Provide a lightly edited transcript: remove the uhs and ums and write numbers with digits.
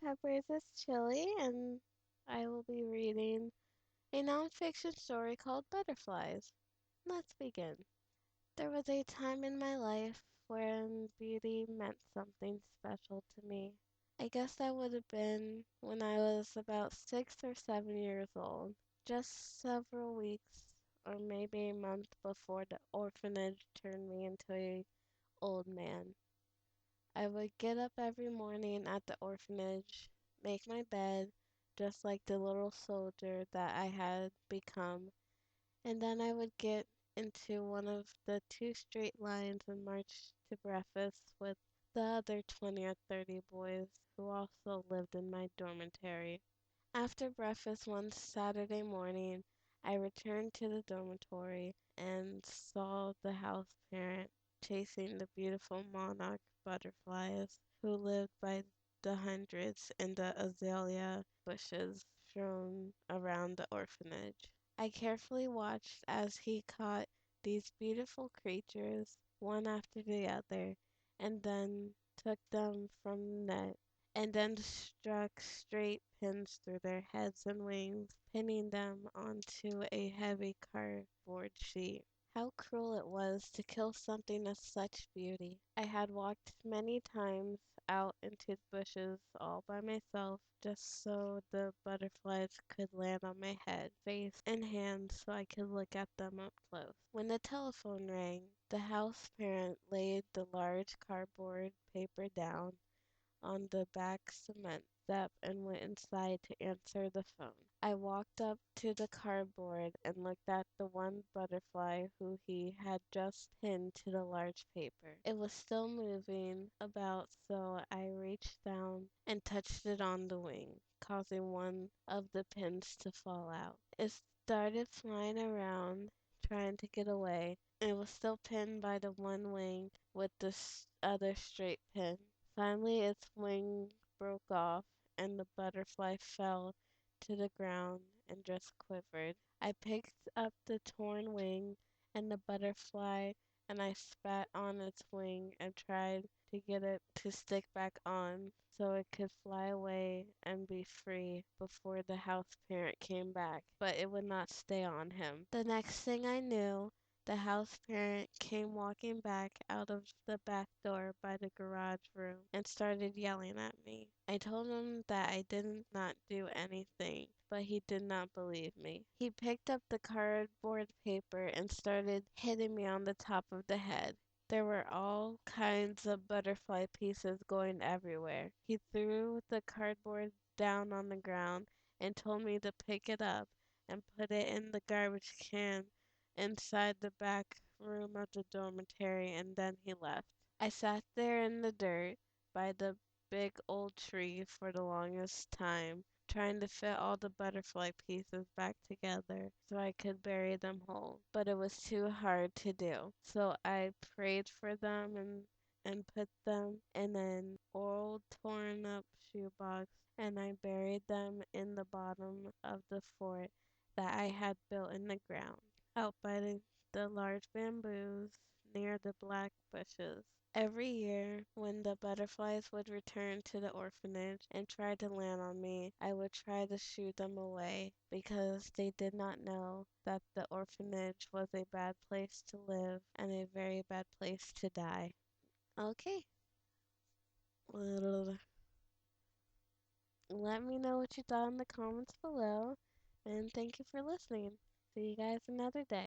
Peppers is Chilli, and I will be reading a nonfiction story called Butterflies. Let's begin. There was a time in my life when beauty meant something special to me. I guess that would have been when I was about 6 or 7 years old, just several weeks or maybe a month before the orphanage turned me into a old man. I would get up every morning at the orphanage, make my bed, just like the little soldier that I had become, and then I would get into one of the two straight lines and march to breakfast with the other 20 or 30 boys who also lived in my dormitory. After breakfast one Saturday morning, I returned to the dormitory and saw the house parent chasing the beautiful monarch butterflies who lived by the hundreds in the azalea bushes strewn around the orphanage. I carefully watched as he caught these beautiful creatures one after the other and then took them from the net and then struck straight pins through their heads and wings, pinning them onto a heavy cardboard sheet. How cruel it was to kill something of such beauty. I had walked many times out into the bushes all by myself just so the butterflies could land on my head, face, and hands so I could look at them up close. When the telephone rang, the house parent laid the large cardboard paper down on the back cement step and went inside to answer the phone. I walked up to the cardboard and looked at the one butterfly who he had just pinned to the large paper. It was still moving about, so I reached down and touched it on the wing, causing one of the pins to fall out. It started flying around, trying to get away. It was still pinned by the one wing with the other straight pin. Finally its wing broke off, and the butterfly fell to the ground and just quivered. I picked up the torn wing and the butterfly, and I spat on its wing and tried to get it to stick back on so it could fly away and be free before the house parent came back, but it would not stay on him. The next thing I knew, the house parent came walking back out of the back door by the garage room and started yelling at me. I told him that I did not do anything, but he did not believe me. He picked up the cardboard paper and started hitting me on the top of the head. There were all kinds of butterfly pieces going everywhere. He threw the cardboard down on the ground and told me to pick it up and put it in the garbage can inside the back room of the dormitory, and then he left. I sat there in the dirt by the big old tree for the longest time, trying to fit all the butterfly pieces back together so I could bury them whole. But it was too hard to do. So I prayed for them and put them in an old torn up shoebox, and I buried them in the bottom of the fort that I had built in the ground out by the large bamboos near the black bushes. Every year, when the butterflies would return to the orphanage and try to land on me, I would try to shoo them away because they did not know that the orphanage was a bad place to live and a very bad place to die. Okay, well, let me know what you thought in the comments below, and thank you for listening. See you guys another day.